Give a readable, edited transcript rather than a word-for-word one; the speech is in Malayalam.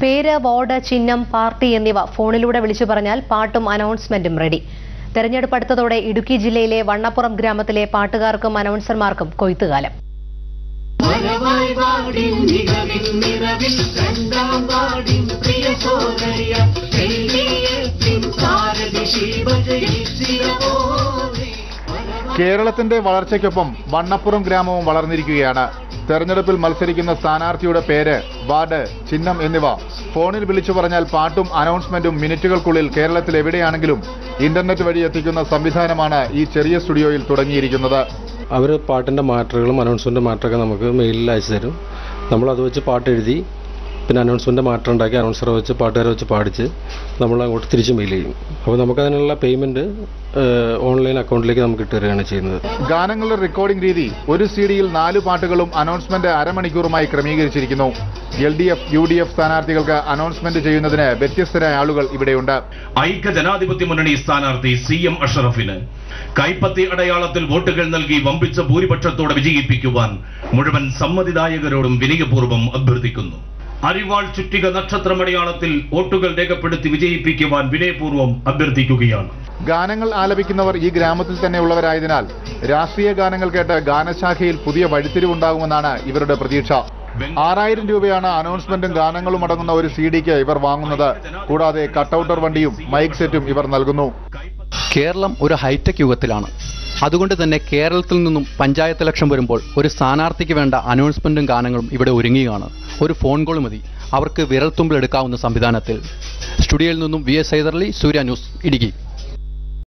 പേര്, വാർഡ്, ചിഹ്നം, പാർട്ടി എന്നിവ ഫോണിലൂടെ വിളിച്ചു പറഞ്ഞാൽ പാട്ടും അനൗൺസ്മെന്റും റെഡി. തെരഞ്ഞെടുപ്പ് അടുത്തതോടെ ഇടുക്കി ജില്ലയിലെ വണ്ണപ്പുറം ഗ്രാമത്തിലെ പാട്ടുകാർക്കും അനൗൺസർമാർക്കും കൊയ്ത്തുകാലം. കേരളത്തിന്റെ വളർച്ചയ്ക്കൊപ്പം വണ്ണപ്പുറം ഗ്രാമവും വളർന്നിരിക്കുകയാണ്. തെരഞ്ഞെടുപ്പിൽ മത്സരിക്കുന്ന സ്ഥാനാർത്ഥിയുടെ പേര്, വാർഡ്, ചിഹ്നം എന്നിവ ഫോണിൽ വിളിച്ചു പറഞ്ഞാൽ പാട്ടും അനൗൺസ്മെന്റും മിനിറ്റുകൾക്കുള്ളിൽ കേരളത്തിൽ എവിടെയാണെങ്കിലും ഇന്റർനെറ്റ് വഴി എത്തിക്കുന്ന സംവിധാനമാണ് ഈ ചെറിയ സ്റ്റുഡിയോയിൽ തുടങ്ങിയിരിക്കുന്നത്. അവർ പാട്ടിൻ്റെ മാറ്ററുകളും അനൗൺസ്മെൻറ്റ് മാറ്ററൊക്കെ നമുക്ക് മെയിലിൽ അയച്ചു തരും. നമ്മളത് വെച്ച് പാട്ട് എഴുതി പിന്നെ അനൗൺസ്മെൻറ്റ് മാറ്റർ ഉണ്ടാക്കി അനൗൺസറെ വെച്ച് പാട്ടുകാരെ വെച്ച് പാടിച്ച് നമ്മൾ അങ്ങോട്ട് തിരിച്ച് മെയിൽ ചെയ്യും. അപ്പോൾ നമുക്കതിനുള്ള പേയ്മെൻറ്റ് ഓൺലൈൻ അക്കൗണ്ടിലേക്ക് നമുക്ക് ഇട്ട് തരികയാണ് ചെയ്യുന്നത്. ഗാനങ്ങളുടെ റെക്കോർഡിംഗ് രീതി ഒരു സിഡിയിൽ 4 പാട്ടുകളും അനൗൺസ്മെന്റ് അരമണിക്കൂറുമായി ക്രമീകരിച്ചിരിക്കുന്നു. LDF, UDF സ്ഥാനാർത്ഥികൾക്ക് അനൗൺസ്മെന്റ് ചെയ്യുന്നതിന് വ്യത്യസ്തരായ ആളുകൾ ഇവിടെയുണ്ട്. ഐക്യ ജനാധിപത്യ മുന്നണി സ്ഥാനാർത്ഥി CM അഷറഫിന് കൈപ്പത്തി അടയാളത്തിൽ വോട്ടുകൾ നൽകി വമ്പിച്ച ഭൂരിപക്ഷത്തോടെ വിജയിപ്പിക്കുവാൻ മുഴുവൻ സമ്മതിദായകരോടും വിനയപൂർവ്വം അഭ്യർത്ഥിക്കുന്നു. അരിവാൾ ചുറ്റിക നക്ഷത്രമടയാളത്തിൽ വോട്ടുകൾ രേഖപ്പെടുത്തി വിജയിപ്പിക്കുവാൻ വിനയപൂർവ്വം അഭ്യർത്ഥിക്കുകയാണ്. ഗാനങ്ങൾ ആലപിക്കുന്നവർ ഈ ഗ്രാമത്തിൽ തന്നെ ഉള്ളവരായതിനാൽ രാഷ്ട്രീയ ഗാനങ്ങൾ കേട്ട് ഗാനശാഖയിൽ പുതിയ വഴിത്തിരിവുണ്ടാകുമെന്നാണ് ഇവരുടെ പ്രതീക്ഷ. 6000 രൂപയാണ് അനൗൺസ്മെന്റും ഗാനങ്ങളും അടങ്ങുന്ന ഒരു സിഡിക്ക് ഇവർ വാങ്ങുന്നത്. കൂടാതെ കട്ടൌട്ടർ വണ്ടിയും മൈക്ക് സെറ്റും ഇവർ നൽകുന്നു. കേരളം ഒരു ഹൈടെക് യുഗത്തിലാണ്. അതുകൊണ്ട് തന്നെ കേരളത്തിൽ നിന്നും പഞ്ചായത്ത് ഇലക്ഷൻ വരുമ്പോൾ ഒരു സ്ഥാനാർത്ഥിക്ക് വേണ്ട അനൗൺസ്മെന്റും ഗാനങ്ങളും ഇവിടെ ഒരുങ്ങുകയാണ്. ഒരു ഫോൺ കോൾ മതി അവർക്ക് വിരൽത്തുമ്പിൽ എടുക്കാവുന്ന സംവിധാനത്തിൽ. സ്റ്റുഡിയോയിൽ നിന്നും VS ഹൈദരലി, സൂര്യ ന്യൂസ്, ഇടുക്കി.